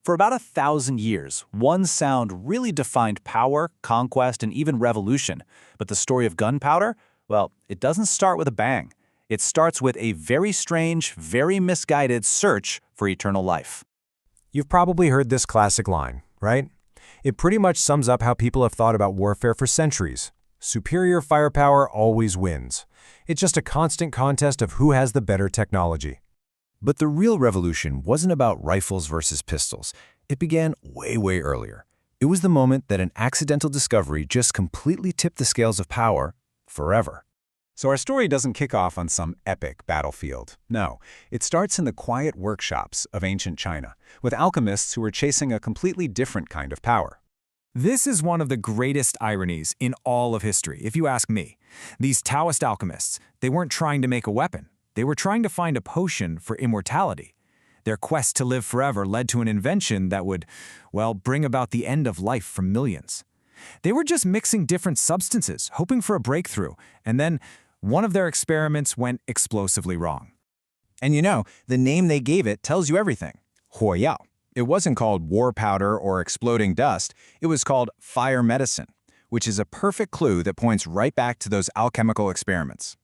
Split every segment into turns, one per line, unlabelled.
For about 1,000 years, one sound really defined power, conquest, and even revolution. But the story of gunpowder? Well, it doesn't start with a bang. It starts with a very strange, very misguided search for eternal life.
You've probably heard this classic line, right? It pretty much sums up how people have thought about warfare for centuries. Superior firepower always wins. It's just a constant contest of who has the better technology.
But the real revolution wasn't about rifles versus pistols. It began way earlier. It was the moment that an accidental discovery just completely tipped the scales of power forever.
So our story doesn't kick off on some epic battlefield. No, it starts in the quiet workshops of ancient China, with alchemists who were chasing a completely different kind of power.
This is one of the greatest ironies in all of history, if you ask me. These Taoist alchemists, they weren't trying to make a weapon. They were trying to find a potion for immortality. Their quest to live forever led to an invention that would, well, bring about the end of life for millions. They were just mixing different substances, hoping for a breakthrough, and then one of their experiments went explosively wrong.
And the name they gave it tells you everything. Huoyao. It wasn't called war powder or exploding dust. It was called fire medicine, which is a perfect clue that points right back to those alchemical experiments.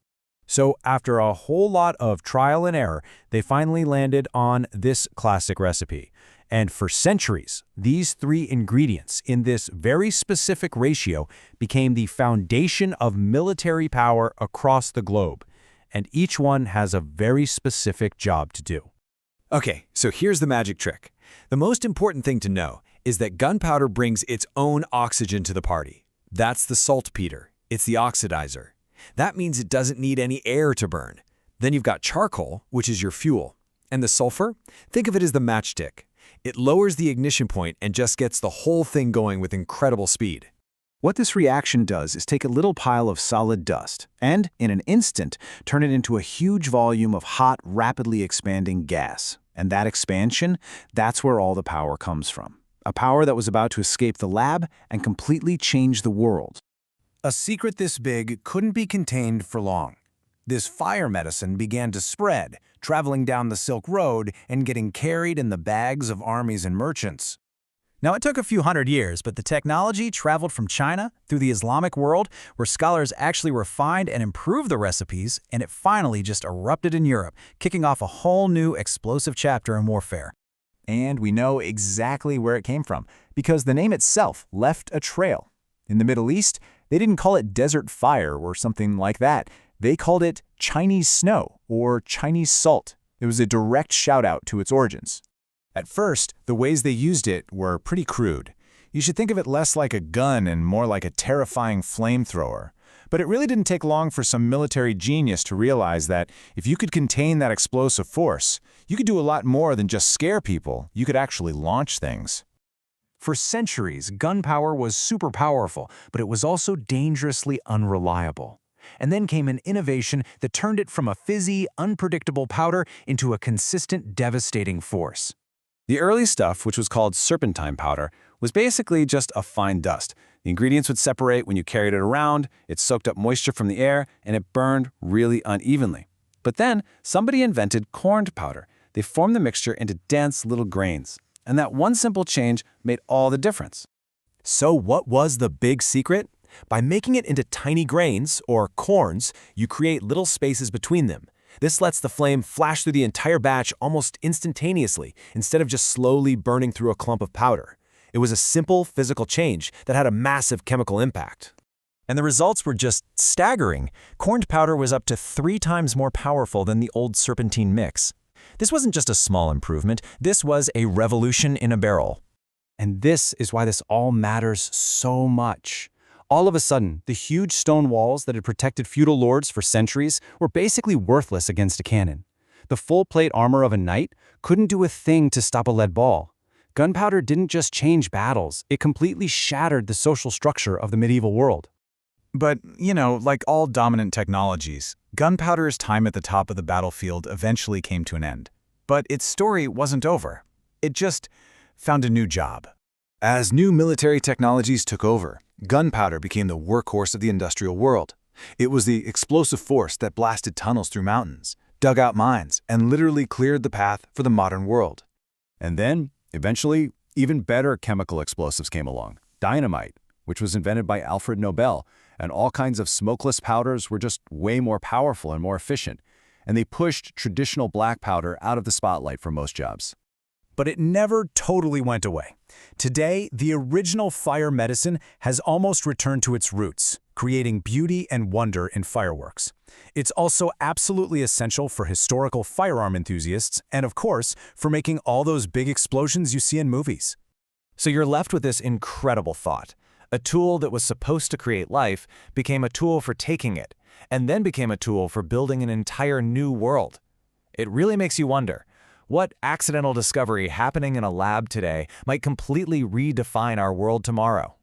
So after a whole lot of trial and error, they finally landed on this classic recipe. And for centuries, these three ingredients in this very specific ratio became the foundation of military power across the globe. And each one has a very specific job to do.
Okay, so here's the magic trick. The most important thing to know is that gunpowder brings its own oxygen to the party. That's the saltpeter. It's the oxidizer. That means it doesn't need any air to burn. Then you've got charcoal, which is your fuel. And the sulfur? Think of it as the matchstick. It lowers the ignition point and just gets the whole thing going with incredible speed.
What this reaction does is take a little pile of solid dust and, in an instant, turn it into a huge volume of hot, rapidly expanding gas. And that expansion, that's where all the power comes from. A power that was about to escape the lab and completely change the world.
A secret this big couldn't be contained for long. This fire medicine began to spread, traveling down the Silk Road and getting carried in the bags of armies and merchants.
Now, it took a few hundred years, but the technology traveled from China through the Islamic world, where scholars actually refined and improved the recipes, and it finally just erupted in Europe, kicking off a whole new explosive chapter in warfare.
And we know exactly where it came from, because the name itself left a trail. In the Middle East, they didn't call it desert fire or something like that. They called it Chinese snow or Chinese salt. It was a direct shout-out to its origins. At first, the ways they used it were pretty crude. You should think of it less like a gun and more like a terrifying flamethrower. But it really didn't take long for some military genius to realize that if you could contain that explosive force, you could do a lot more than just scare people. You could actually launch things.
For centuries, gunpowder was super powerful, but it was also dangerously unreliable. And then came an innovation that turned it from a fizzy, unpredictable powder into a consistent, devastating force.
The early stuff, which was called serpentine powder, was basically just a fine dust. The ingredients would separate when you carried it around, it soaked up moisture from the air, and it burned really unevenly. But then, somebody invented corned powder. They formed the mixture into dense little grains. And that one simple change made all the difference.
So what was the big secret? By making it into tiny grains, or corns, you create little spaces between them. This lets the flame flash through the entire batch almost instantaneously, instead of just slowly burning through a clump of powder. It was a simple physical change that had a massive chemical impact. And the results were just staggering. Corned powder was up to 3 times more powerful than the old serpentine mix. This wasn't just a small improvement, this was a revolution in a barrel.
And this is why this all matters so much. All of a sudden, the huge stone walls that had protected feudal lords for centuries were basically worthless against a cannon. The full-plate armor of a knight couldn't do a thing to stop a lead ball. Gunpowder didn't just change battles, it completely shattered the social structure of the medieval world.
But, like all dominant technologies, gunpowder's time at the top of the battlefield eventually came to an end. But its story wasn't over. It just found a new job. As new military technologies took over, gunpowder became the workhorse of the industrial world. It was the explosive force that blasted tunnels through mountains, dug out mines, and literally cleared the path for the modern world. And then
Eventually, even better chemical explosives came along. Dynamite, which was invented by Alfred Nobel, and all kinds of smokeless powders were just way more powerful and more efficient, and they pushed traditional black powder out of the spotlight for most jobs.
But it never totally went away. Today, the original fire medicine has almost returned to its roots, creating beauty and wonder in fireworks. It's also absolutely essential for historical firearm enthusiasts and, of course, for making all those big explosions you see in movies.
So you're left with this incredible thought. A tool that was supposed to create life became a tool for taking it, and then became a tool for building an entire new world. It really makes you wonder, what accidental discovery happening in a lab today might completely redefine our world tomorrow?